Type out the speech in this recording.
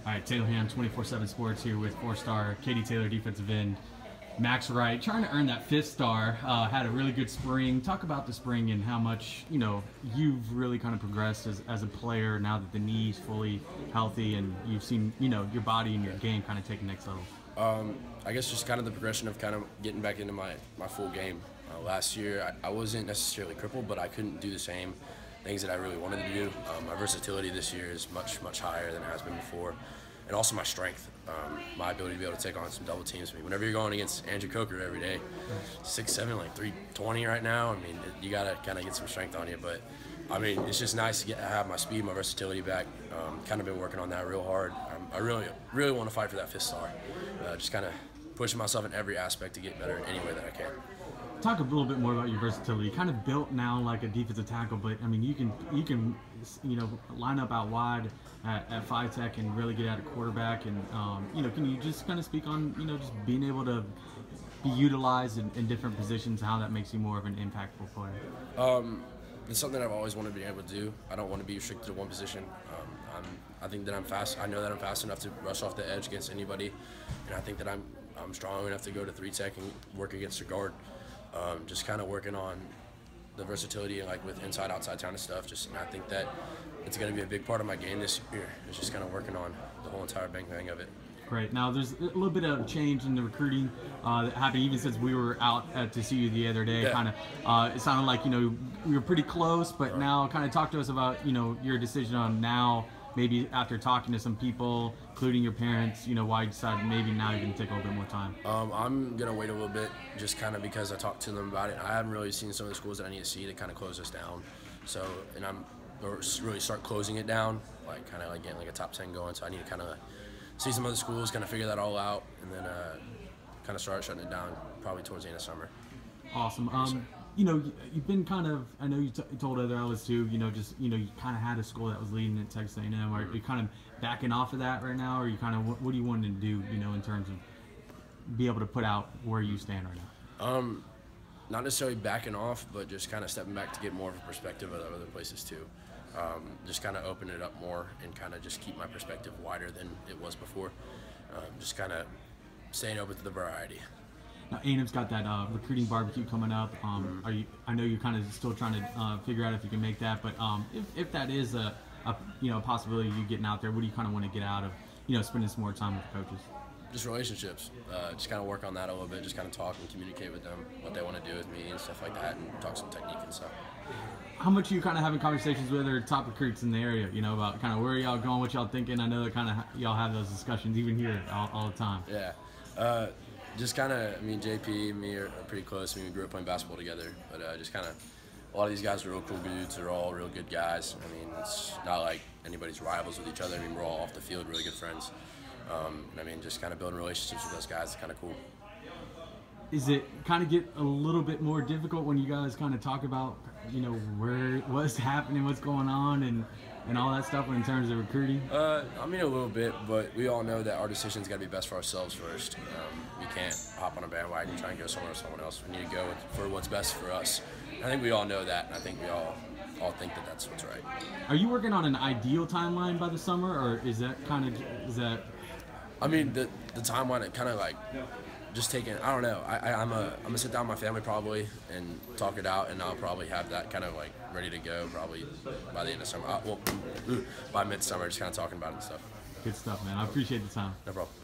All right, Taylor Ham, 24/7 Sports here with 4-star Katie Taylor, defensive end. Max Wright, trying to earn that 5th star. Had a really good spring. Talk about the spring and how much you've really kind of progressed as a player now that the knee's fully healthy and you've seen your body and your game kind of take the next level. I guess just kind of the progression of kind of getting back into my full game. Last year, I wasn't necessarily crippled, but I couldn't do the same things that I really wanted to do. My versatility this year is much higher than it has been before, and also my strength, my ability to be able to take on some double teams. I mean, whenever you're going against Andrew Coker every day, 6'7", like 320 right now. I mean, you gotta kind of get some strength on you. But I mean, it's just nice to have my speed, my versatility back. Kind of been working on that real hard. I really want to fight for that 5th star. Just kind of pushing myself in every aspect to get better in any way that I can. Talk a little bit more about your versatility. Kind of built now like a defensive tackle, but I mean you can line up out wide at 5 tech and really get at a quarterback. And can you just kind of speak on just being able to be utilized in different positions, how that makes you more of an impactful player? It's something I've always wanted to be able to do. I don't want to be restricted to one position. I think that I'm fast. I know that I'm fast enough to rush off the edge against anybody, and I think that I'm strong enough to go to 3 tech and work against a guard. Just kind of working on the versatility and like with inside outside kind of stuff. And I think that it's going to be a big part of my game this year. It's just kind of working on the whole entire bang of it. Great. Now there's a little bit of change in the recruiting that happened even since we were out to see you the other day. Yeah. Kind of, it sounded like we were pretty close, but Right. now kind of talk to us about your decision on now. Maybe after talking to some people, including your parents, why you decided maybe now you're going to take a little bit more time. I'm going to wait a little bit just kind of because I talked to them about it. I haven't really seen some of the schools that I need to see to kind of close us down. So, and I'm really start closing it down, like kind of like getting like a top 10 going. So I need to kind of see some other schools, kind of figure that all out, and then kind of start shutting it down probably towards the end of summer. Awesome. You've been kind of, I know you told other outlets too, you kind of had a school that was leading at Texas A&M. Are you kind of backing off of that right now, or you kind of, what do you want to do, in terms of be able to put out where you stand right now? Not necessarily backing off, but just kind of stepping back to get more of a perspective of other places too. Just kind of open it up more and kind of just keep my perspective wider than it was before. Just kind of staying open to the variety. Now, A&M's got that recruiting barbecue coming up. I know you're kind of still trying to figure out if you can make that, but if that is a possibility of you getting out there, what do you kind of want to get out of spending some more time with the coaches? Just relationships. Just kind of work on that a little bit. Just kind of talk and communicate with them what they want to do with me and stuff like that, and talk some technique and stuff. How much are you kind of having conversations with other top recruits in the area? About kind of where y'all going, what y'all thinking? I know that kind of y'all have those discussions even here all the time. Yeah. Just kind of, JP and me are pretty close. We grew up playing basketball together, but just kind of, a lot of these guys are real cool dudes. They're all real good guys. It's not like anybody's rivals with each other. We're all off the field really good friends. Just kind of building relationships with those guys is kind of cool. Is it kind of get a little bit more difficult when you guys kind of talk about, what's happening, what's going on, and all that stuff in terms of recruiting? A little bit, but we all know that our decision's got to be best for ourselves first. We can't hop on a bandwagon and try and go somewhere with someone else. We need to go for what's best for us. I think we all know that, and I think we all think that that's what's right. Are you working on an ideal timeline by the summer, or is that the timeline, it kind of like just taking, I don't know. I'm gonna sit down with my family probably and talk it out, and I'll probably have that kind of like ready to go probably by the end of summer. By midsummer, just kind of talking about it and stuff. Good stuff, man. I appreciate the time. No problem.